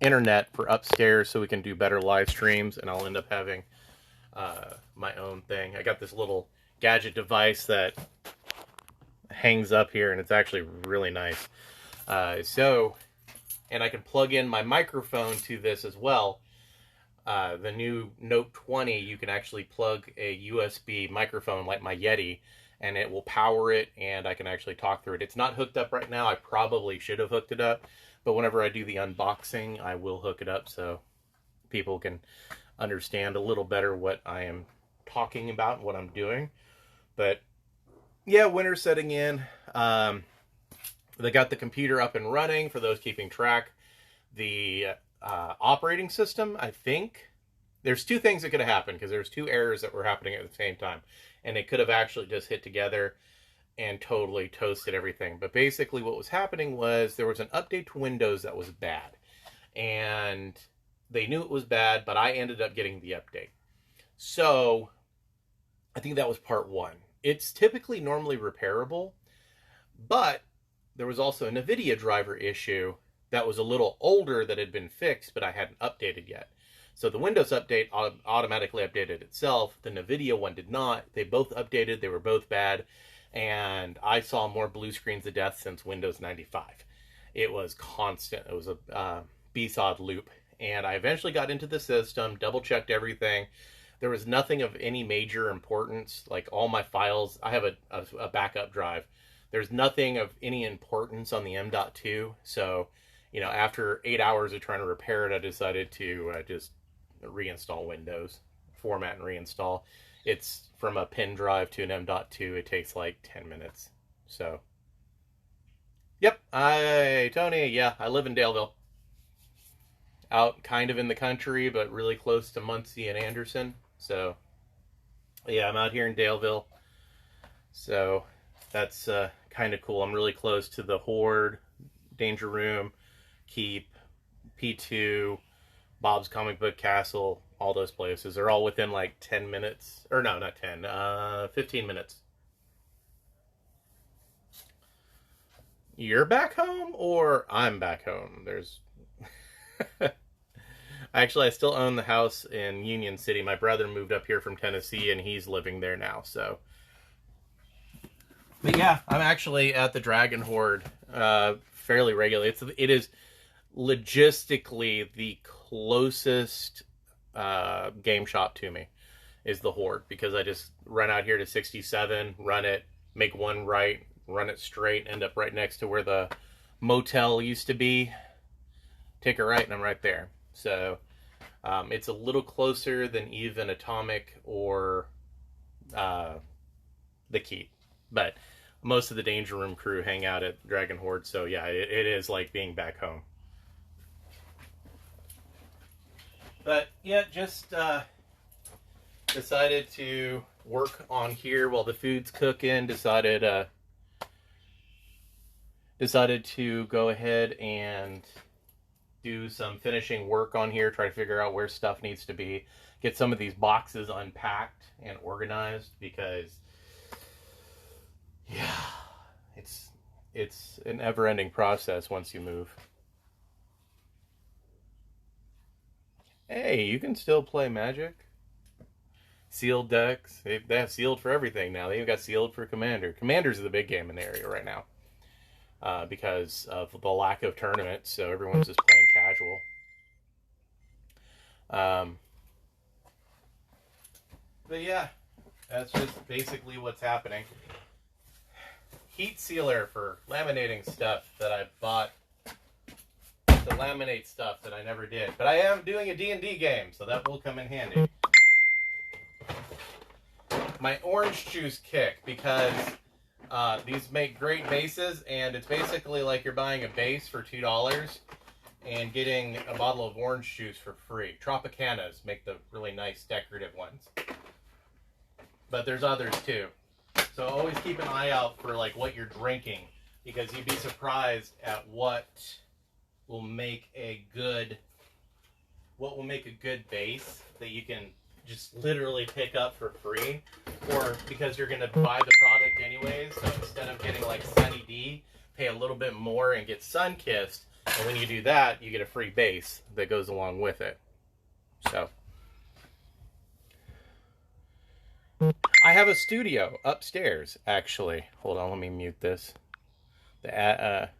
internet for upstairs so we can do better live streams, and I'll end up having my own thing. I got this little gadget device that hangs up here, and it's actually really nice. And I can plug in my microphone to this as well. The new Note 20, you can actually plug a USB microphone like my Yeti, and it will power it, and I can actually talk through it. It's not hooked up right now. I probably should have hooked it up, but whenever I do the unboxing, I will hook it up so people can understand a little better what I am talking about and what I'm doing. But yeah, winter's setting in. They got the computer up and running for those keeping track. The operating system, I think, there's two things that could have happened because there's two errors that were happening at the same time. And they could have actually just hit together and totally toasted everything. But basically what was happening was there was an update to Windows that was bad. And they knew it was bad, but I ended up getting the update. So I think that was part one. It's typically normally repairable, but there was also a NVIDIA driver issue that was a little older that had been fixed, but I hadn't updated yet. So the Windows update automatically updated itself. The NVIDIA one did not. They both updated. They were both bad. And I saw more blue screens of death since Windows 95. It was constant. It was a BSOD loop. And I eventually got into the system, double-checked everything. There was nothing of any major importance. Like all my files, I have a backup drive. There's nothing of any importance on the M.2. So, you know, after 8 hours of trying to repair it, I decided to just reinstall Windows, format and reinstall. It's from a pen drive to an M.2. It takes like 10 minutes. So, yep. Tony, yeah, I live in Daleville. Out kind of in the country, but really close to Muncie and Anderson. So, yeah, I'm out here in Daleville. So, that's kind of cool. I'm really close to the Horde, Danger Room, Keep, P2, Bob's Comic Book Castle, all those places. They're all within like 10 minutes. Or no, not 10. 15 minutes. You're back home or I'm back home? There's... Actually, I still own the house in Union City. My brother moved up here from Tennessee and he's living there now, so... But yeah, I'm actually at the Dragon Horde fairly regularly. It is logistically the closest game shop to me is the Horde, because I just run out here to 67, run it, make one right, run it straight, end up right next to where the motel used to be, take a right, and I'm right there. So it's a little closer than even Atomic or the Keep. But most of the Danger Room crew hang out at Dragon Horde, so yeah, it is like being back home. But yeah, just decided to work on here while the food's cooking. Decided to go ahead and do some finishing work on here, try to figure out where stuff needs to be, get some of these boxes unpacked and organized, because yeah, it's an ever-ending process once you move. Hey, you can still play Magic. Sealed decks. They have sealed for everything now. They even got sealed for Commander. Commander's the big game in the area right now. Because of the lack of tournaments, so everyone's just playing casual. But yeah, that's just basically what's happening. Heat sealer for laminating stuff that I bought to laminate stuff that I never did. But I am doing a D&D game, so that will come in handy. My orange juice kick, because these make great bases, and it's basically like you're buying a base for $2 and getting a bottle of orange juice for free. Tropicanas make the really nice decorative ones. But there's others too. So always keep an eye out for like what you're drinking, because you'd be surprised at what will make a good base that you can just literally pick up for free, or because you're going to buy the product anyways, so instead of getting like Sunny D, pay a little bit more and get Sunkissed, And when you do that, you get a free base that goes along with it. So I have a studio upstairs, actually. Hold on, let me mute this. Do it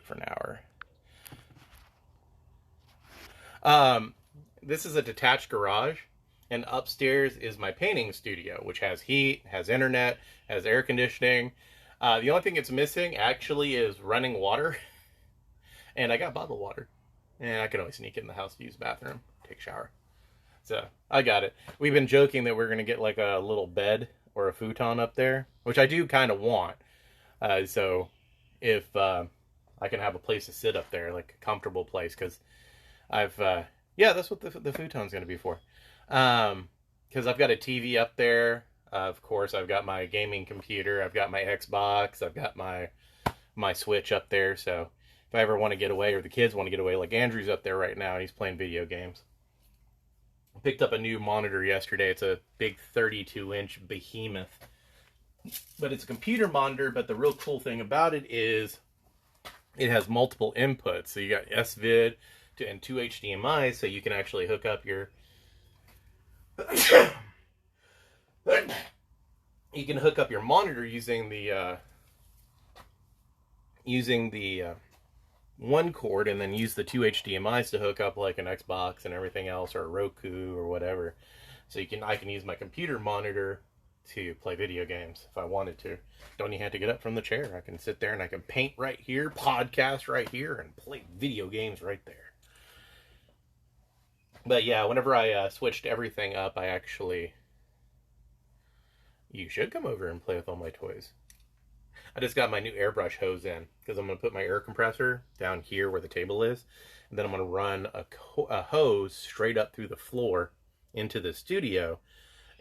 for an hour. This is a detached garage, and upstairs is my painting studio, which has heat, has internet, has air conditioning. The only thing it's missing actually is running water, and I got bottled water, and I can always sneak in the house to use the bathroom, take a shower. So I got it. We've been joking that we're gonna get like a little bed or a futon up there, which I do kind of want. So if I can have a place to sit up there, like a comfortable place, because I've yeah, that's what the futon's going to be for. Because I've got a TV up there. Of course, I've got my gaming computer. I've got my Xbox. I've got my Switch up there. So if I ever want to get away, or the kids want to get away, like Andrew's up there right now, and he's playing video games. I picked up a new monitor yesterday. It's a big 32-inch behemoth. But it's a computer monitor, but the real cool thing about it is it has multiple inputs. So you got SVID and 2 HDMI, so you can actually hook up your you can hook up your monitor using the one cord, and then use the 2 HDMIs to hook up like an Xbox and everything else, or a Roku or whatever. So I can use my computer monitor to play video games if I wanted to. Don't even have to get up from the chair. I can sit there and I can paint right here, podcast right here, and play video games right there. But yeah, whenever I switched everything up, you should come over and play with all my toys. I just got my new airbrush hose in, because I'm going to put my air compressor down here where the table is, and then I'm going to run a hose straight up through the floor into the studio,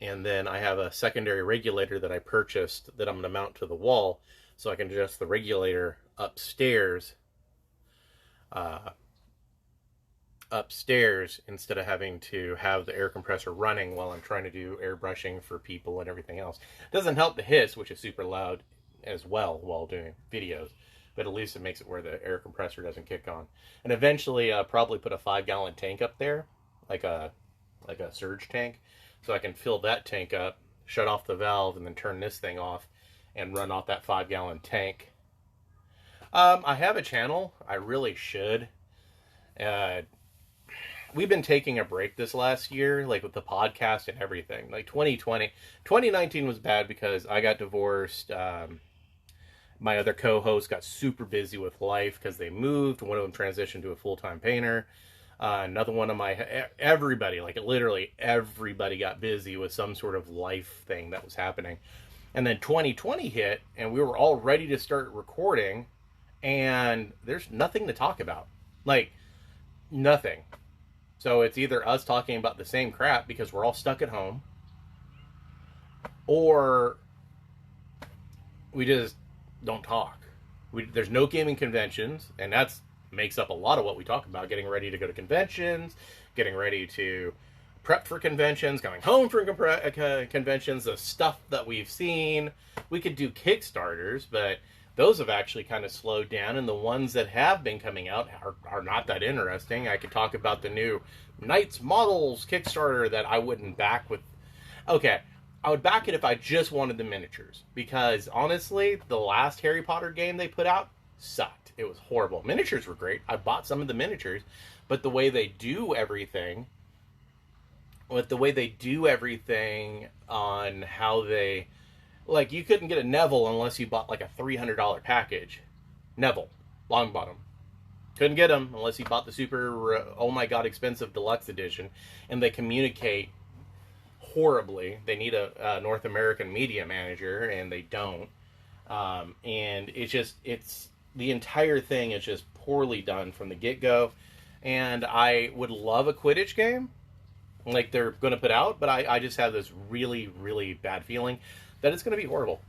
and then I have a secondary regulator that I purchased that I'm going to mount to the wall, so I can adjust the regulator upstairs instead of having to have the air compressor running while I'm trying to do airbrushing for people and everything else. It doesn't help the hiss, which is super loud as well while doing videos, but at least it makes it where the air compressor doesn't kick on. And eventually I'll probably put a 5-gallon tank up there, like a surge tank, so I can fill that tank up, shut off the valve, and then turn this thing off and run off that 5-gallon tank. I have a channel. I really should. We've been taking a break this last year, like with the podcast and everything. Like 2019 was bad because I got divorced. My other co-host got super busy with life because they moved. One of them transitioned to a full-time painter. Another one of everybody, like literally everybody got busy with some sort of life thing that was happening. And then 2020 hit, and we were all ready to start recording, and there's nothing to talk about. Like, nothing. So it's either us talking about the same crap because we're all stuck at home, or we just don't talk. There's no gaming conventions, and that's makes up a lot of what we talk about. Getting ready to go to conventions, getting ready to prep for conventions, going home from conventions, the stuff that we've seen. We could do Kickstarters, but those have actually kind of slowed down, and the ones that have been coming out are not that interesting. I could talk about the new Knights Models Kickstarter that I wouldn't back with. Okay, I would back it if I just wanted the miniatures, because honestly, the last Harry Potter game they put out sucked. It was horrible. Miniatures were great. I bought some of the miniatures, but the way they do everything, on how they... Like, you couldn't get a Neville unless you bought, like, a $300 package. Neville. Longbottom. Couldn't get them unless you bought the super, oh my god, expensive deluxe edition. And they communicate horribly. They need a North American media manager, and they don't. And the entire thing is just poorly done from the get-go. And I would love a Quidditch game, like they're going to put out, but I just have this really, really bad feeling that it's going to be horrible.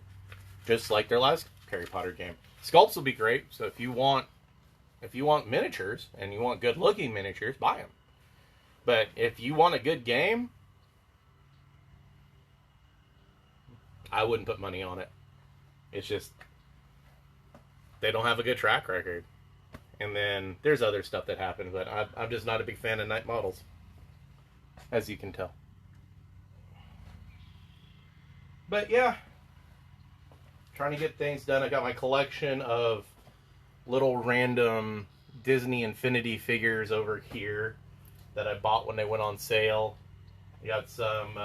Just like their last Harry Potter game. Sculpts will be great, so if you want miniatures, and you want good-looking miniatures, buy them. But if you want a good game, I wouldn't put money on it. It's just, they don't have a good track record. And then there's other stuff that happened, but I'm just not a big fan of night models, as you can tell. But yeah, trying to get things done. I got my collection of little random Disney Infinity figures over here that I bought when they went on sale. I got some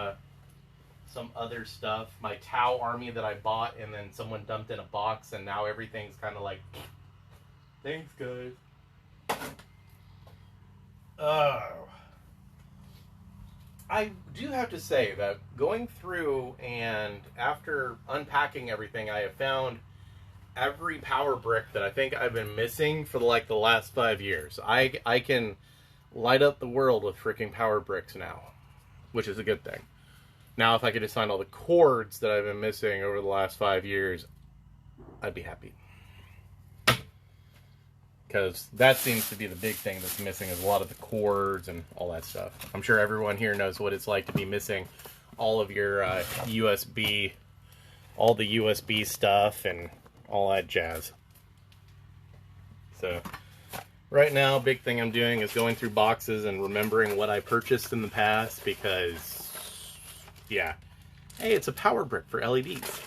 other stuff. My Tau army that I bought and then someone dumped in a box, and now everything's kind of like, thanks guys. Oh. I do have to say that going through and after unpacking everything, I have found every power brick that I think I've been missing for like the last 5 years. I can light up the world with freaking power bricks now, which is a good thing. Now, if I could just find all the cords that I've been missing over the last 5 years, I'd be happy. Because that seems to be the big thing that's missing, is a lot of the cords and all that stuff. I'm sure everyone here knows what it's like to be missing all of your USB, all the USB stuff and all that jazz. So, right now, big thing I'm doing is going through boxes and remembering what I purchased in the past, because, yeah. Hey, it's a power brick for LEDs.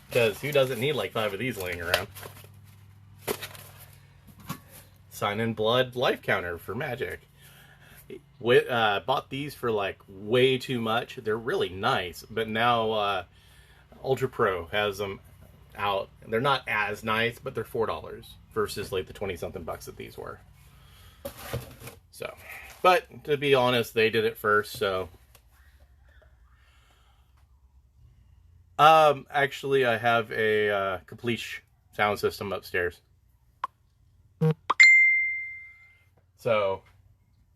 Because who doesn't need like 5 of these laying around? Sign in Blood life counter for Magic. Bought these for like way too much. They're really nice, but now Ultra Pro has them out. They're not as nice, but they're $4 versus like the 20-something bucks that these were. So, but to be honest, they did it first, so. Actually, I have a complete sound system upstairs. So,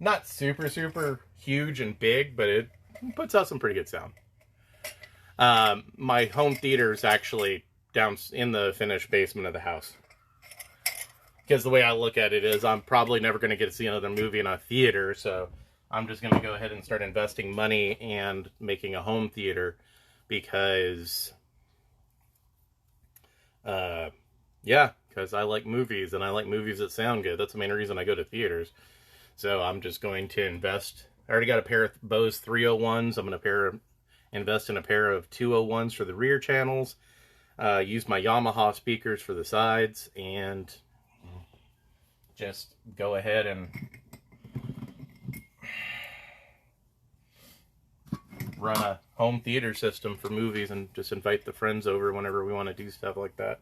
not super, super huge and big, but it puts out some pretty good sound. My home theater is actually down in the finished basement of the house. Because the way I look at it is I'm probably never going to get to see another movie in a theater, so I'm just going to go ahead and start investing money and making a home theater. Because, yeah. Because I like movies, and I like movies that sound good. That's the main reason I go to theaters. So I'm just going to invest. I already got a pair of Bose 301s. I'm going to invest in a pair of 201s for the rear channels. Use my Yamaha speakers for the sides. And just go ahead and run a home theater system for movies and just invite the friends over whenever we want to do stuff like that.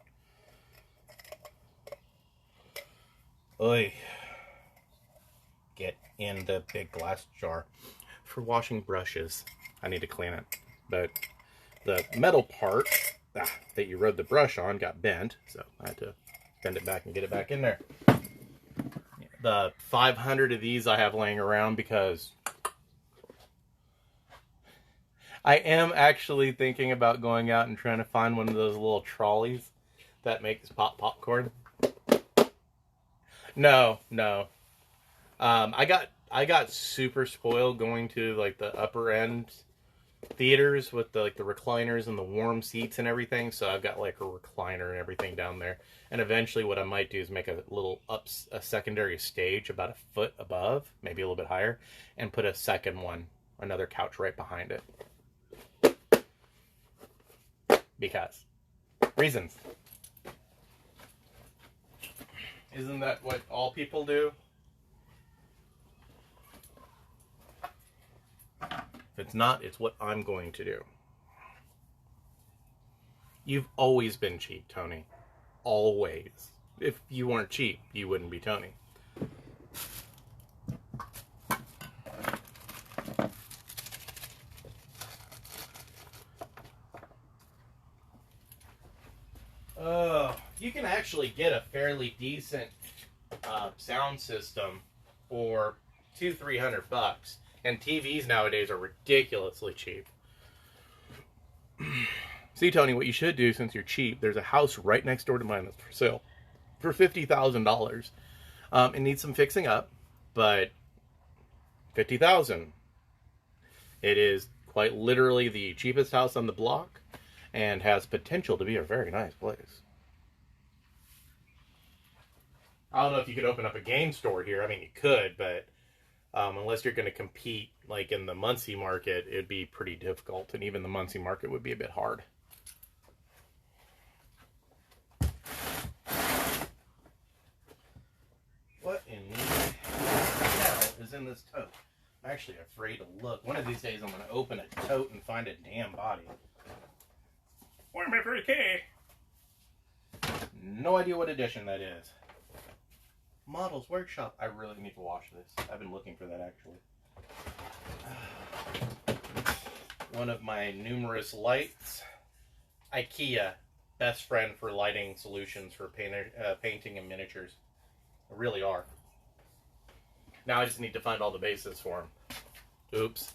Oy. Get in the big glass jar for washing brushes. I need to clean it. But the metal part that you rode the brush on got bent, so I had to bend it back and get it back in there. The 500 of these I have laying around because I am actually thinking about going out and trying to find one of those little trolleys that makes popcorn. No. I got super spoiled going to like the upper end theaters with the recliners and the warm seats and everything. So I've got like a recliner and everything down there. And eventually, what I might do is make a secondary stage about a foot above, maybe a little bit higher, and put a second one, another couch right behind it. Because reasons. Isn't that what all people do? If it's not, it's what I'm going to do. You've always been cheap, Tony. Always. If you weren't cheap, you wouldn't be Tony. You can actually get a fairly decent sound system for $200-300, and TVs nowadays are ridiculously cheap. See, Tony, what you should do, since you're cheap, there's a house right next door to mine that's for sale for $50,000. It needs some fixing up, but $50,000. It is quite literally the cheapest house on the block and has potential to be a very nice place. I don't know if you could open up a game store here. I mean, you could, but unless you're going to compete like in the Muncie market, it'd be pretty difficult, and even the Muncie market would be a bit hard. What in the hell is in this tote? I'm actually afraid to look. One of these days I'm going to open a tote and find a damn body. Where's my free key? No idea what edition that is. Models Workshop. I really need to wash this. I've been looking for that actually. One of my numerous lights. IKEA. Best friend for lighting solutions for painting and miniatures. They really are. Now I just need to find all the bases for them. Oops.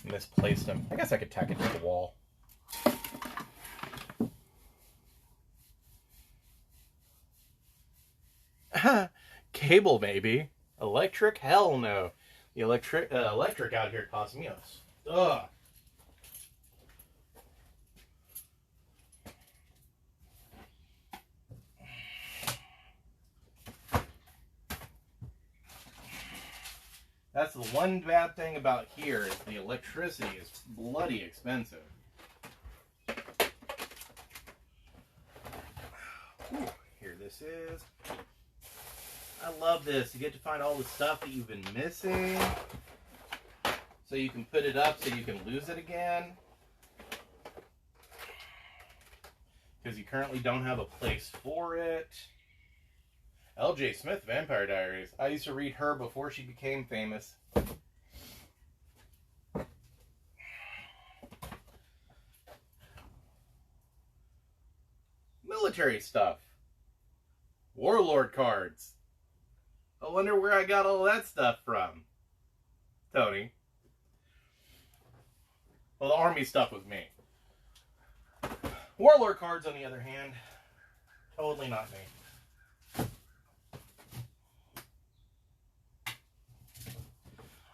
Misplaced them. I guess I could tack it to the wall. Cable maybe. Electric? Hell no. The electric out here costs me a ugh. That's the one bad thing about here is the electricity is bloody expensive. Ooh, here this is. I love this. You get to find all the stuff that you've been missing. So you can put it up so you can lose it again. Because you currently don't have a place for it. L.J. Smith, Vampire Diaries. I used to read her before she became famous. Military stuff. Warlord cards. I wonder where I got all that stuff from. Tony. Well, the army stuff was me. Warlord cards, on the other hand, totally not me.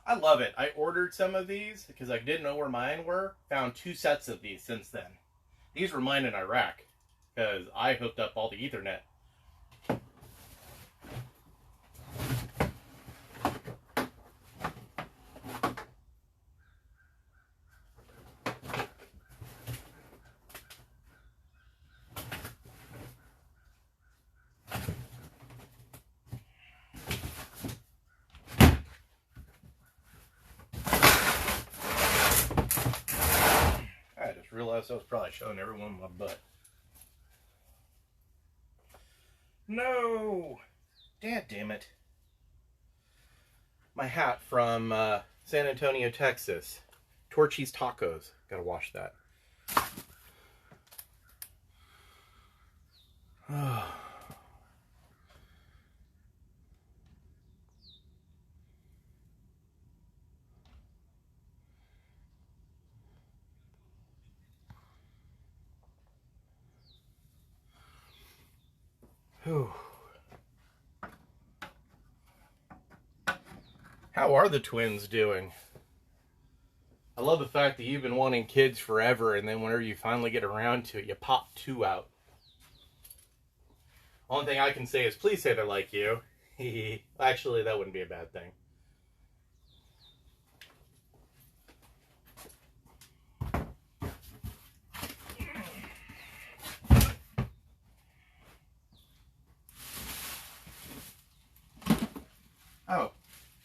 I love it. I ordered some of these because I didn't know where mine were. Found 2 sets of these since then. These were mine in Iraq because I hooked up all the Ethernet. Realized I was probably showing everyone my butt. No! Damn it. My hat from San Antonio, Texas. Torchy's Tacos. Gotta wash that. Whew. How are the twins doing? I love the fact that you've been wanting kids forever, and then whenever you finally get around to it, you pop 2 out. Only thing I can say is please say they're like you. Actually, that wouldn't be a bad thing. Oh,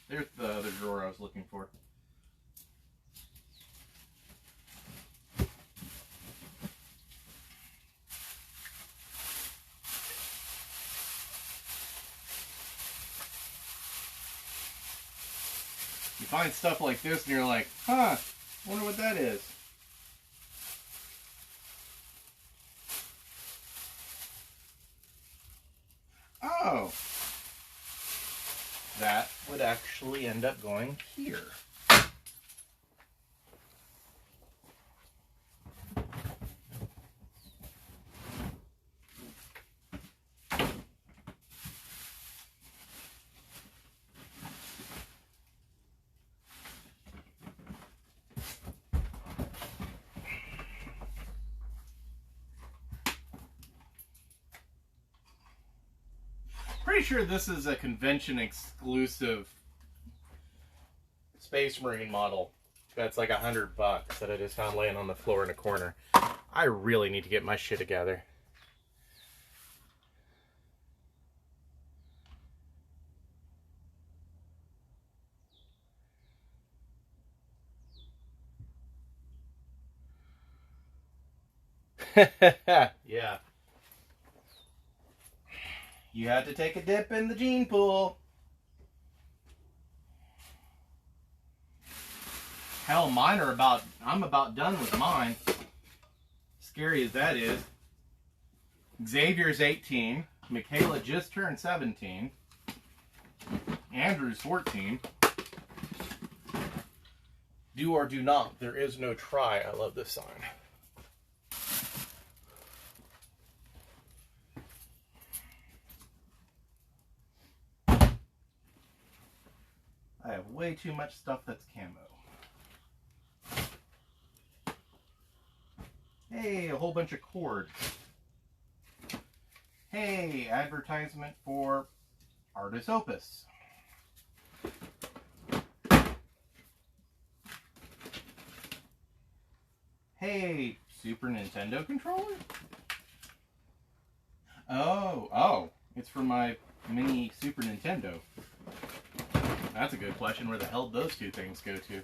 there's the other drawer I was looking for. You find stuff like this and you're like, huh, wonder what that is. Oh. That would actually end up going here. Pretty pretty sure this is a convention exclusive Space Marine model. That's like $100 that I just found laying on the floor in a corner. I really need to get my shit together. Yeah. You had to take a dip in the gene pool. Hell, mine are about, I'm about done with mine. Scary as that is. Xavier's 18. Michaela just turned 17. Andrew's 14. Do or do not. There is no try. I love this sign. I have way too much stuff that's camo. Hey, a whole bunch of cords. Hey, advertisement for Artis Opus. Hey, Super Nintendo controller? Oh, it's for my mini Super Nintendo. That's a good question. Where the hell did those two things go to?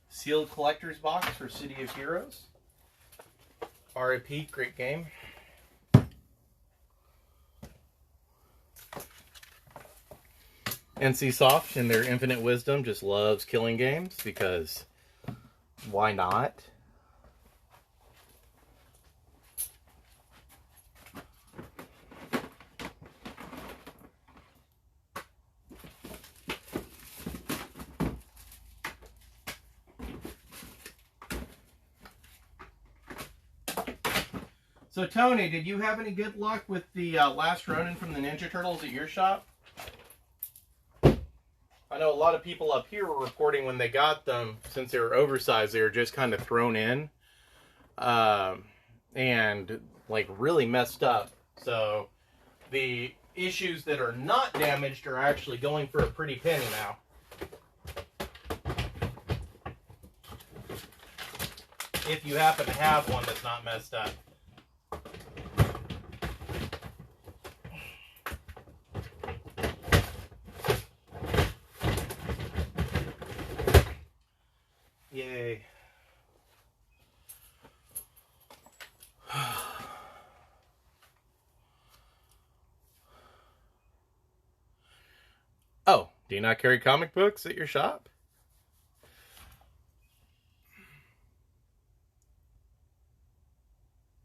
Sealed collector's box for City of Heroes. RIP, great game. NCSoft, in their infinite wisdom, just loves killing games because why not? So Tony, did you have any good luck with the Last Ronin from the Ninja Turtles at your shop? I know a lot of people up here were reporting when they got them, since they were oversized, they were just kind of thrown in. And like really messed up. So the issues that are not damaged are actually going for a pretty penny now. If you happen to have one that's not messed up. Yay. Oh, do you not carry comic books at your shop?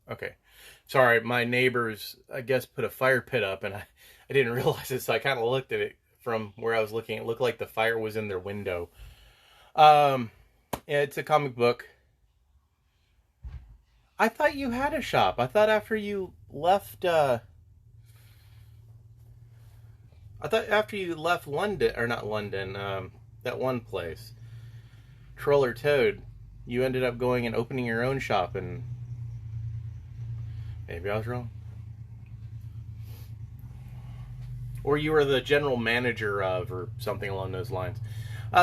Okay. Sorry, my neighbors, I guess, put a fire pit up, and I didn't realize it, so I kind of looked at it from where I was looking. It looked like the fire was in their window. Yeah, it's a comic book. I thought you had a shop. I thought after you left, I thought after you left London, or not London, that one place, Troll or Toad, you ended up going and opening your own shop, and maybe I was wrong. Or you were the general manager of, or something along those lines.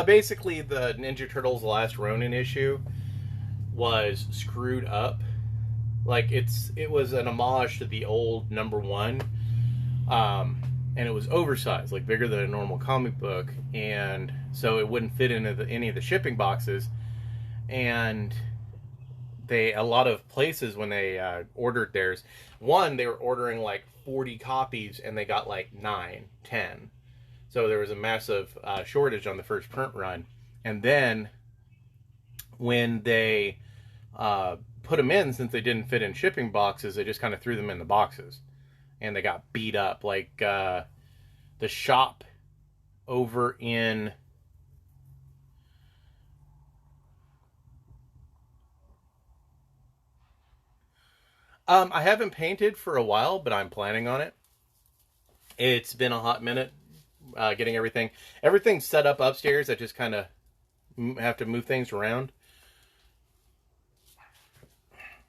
Basically, the Ninja Turtles Last Ronin issue was screwed up. Like, it was an homage to the old #1. And it was oversized, like bigger than a normal comic book. And so it wouldn't fit into any of the shipping boxes. And a lot of places, when they ordered theirs, they were ordering like 40 copies and they got like 9, 10. So there was a massive shortage on the first print run. And then when they put them in, since they didn't fit in shipping boxes, they just kind of threw them in the boxes. And they got beat up. Like the shop over in... I haven't painted for a while, but I'm planning on it. It's been a hot minute getting everything. Everything's set up upstairs. I just kind of have to move things around.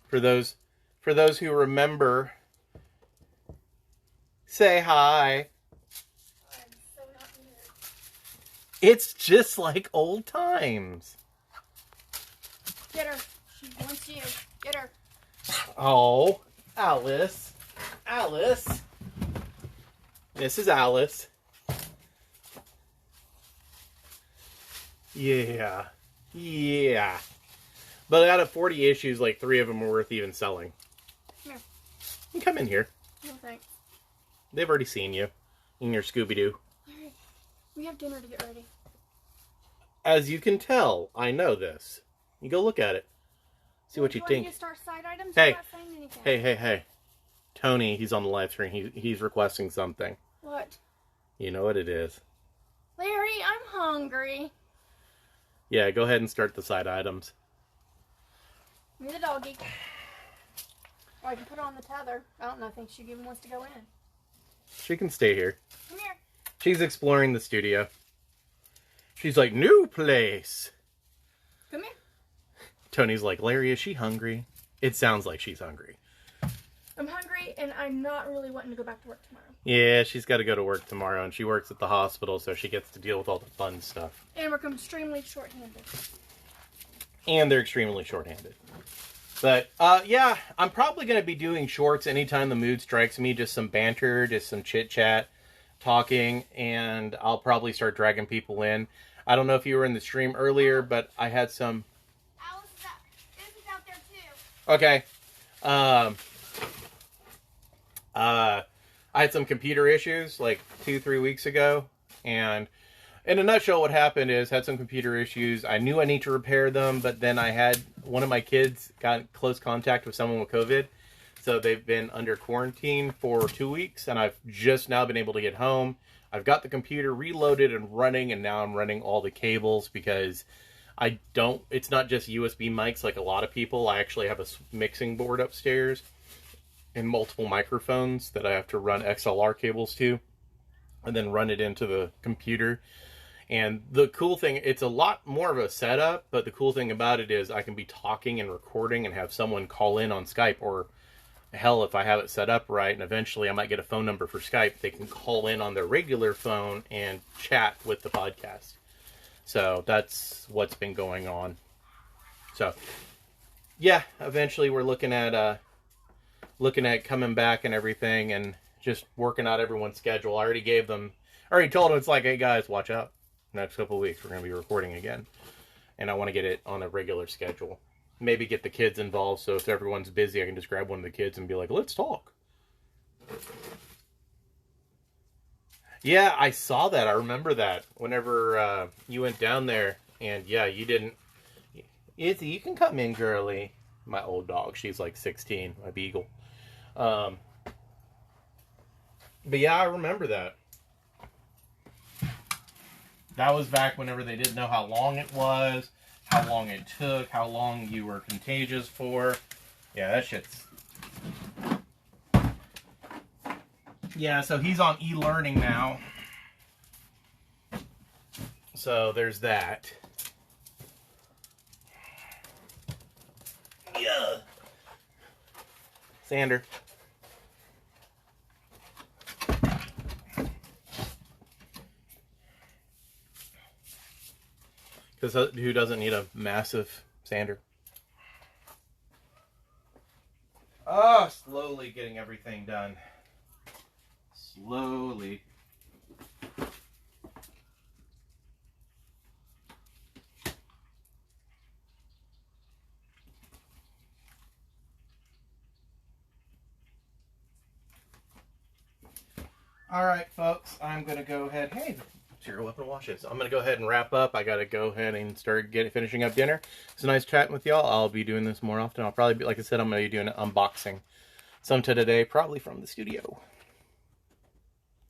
For those who remember Say hi. I'm so not weird. It's just like old times. Get her. She wants you. Get her. Oh, Alice. Alice. This is Alice. Yeah. Yeah. But out of 40 issues, like 3 of them are worth even selling. Come here. You come in here. No thanks. They've already seen you in your Scooby-Doo. Larry, we have dinner to get ready. As you can tell, I know this. You go look at it. See what you Do think. Want to start side items? Hey. You're not saying anything. Hey. Tony, he's on the live stream. He's requesting something. What? You know what it is. Larry, I'm hungry. Yeah, go ahead and start the side items. Give me the doggy. Or I can put her on the tether. I don't know. I think she even wants to go in. She can stay here. Come here. She's exploring the studio. She's like, new place. Come here. Tony's like, Larry, is she hungry? It sounds like she's hungry. I'm hungry, and I'm not really wanting to go back to work tomorrow. Yeah, she's got to go to work tomorrow, and she works at the hospital, so she gets to deal with all the fun stuff. And we're extremely short-handed. And they're extremely short-handed. But, yeah, I'm probably going to be doing shorts anytime the mood strikes me. Just some banter, just some chit-chat, talking, and I'll probably start dragging people in. I don't know if you were in the stream earlier, but I had some... Alice is out there, too. Okay. I had some computer issues like 2-3 weeks ago, and in a nutshell what happened is had some computer issues. I knew I need to repair them, but then I had one of my kids got in close contact with someone with COVID, so they've been under quarantine for 2 weeks, and I've just now been able to get home. I've got the computer reloaded and running, and now I'm running all the cables because it's not just USB mics like a lot of people. I actually have a mixing board upstairs and multiple microphones that I have to run XLR cables to and then run it into the computer. And the cool thing, it's a lot more of a setup, but the cool thing about it is I can be talking and recording and have someone call in on Skype, or hell, if I have it set up right, and eventually I might get a phone number for Skype, they can call in on their regular phone and chat with the podcast. So that's what's been going on. So yeah, eventually we're looking at coming back and everything, and just working out everyone's schedule. I already told them, it's like, hey guys, watch out. Next couple of weeks we're going to be recording again. And I want to get it on a regular schedule. Maybe get the kids involved, so if everyone's busy, I can just grab one of the kids and be like, let's talk. Yeah, I saw that. I remember that. Whenever you went down there, and yeah, you didn't... Izzy, you can come in, girly. My old dog, she's like 16, my beagle. But yeah, I remember that. That was back whenever they didn't know how long it was, how long it took, how long you were contagious for. Yeah, that shit's... Yeah, so he's on e-learning now. So there's that. Yeah. Sander. Because who doesn't need a massive sander? Oh, slowly getting everything done. Slowly. All right, folks, I'm going to go ahead. Hey, zero weapon washes. I'm going to go ahead and wrap up. I got to go ahead and start finishing up dinner. It's nice chatting with y'all. I'll be doing this more often. I'll probably be, like I said, I'm going to be doing an unboxing. Some today, probably from the studio.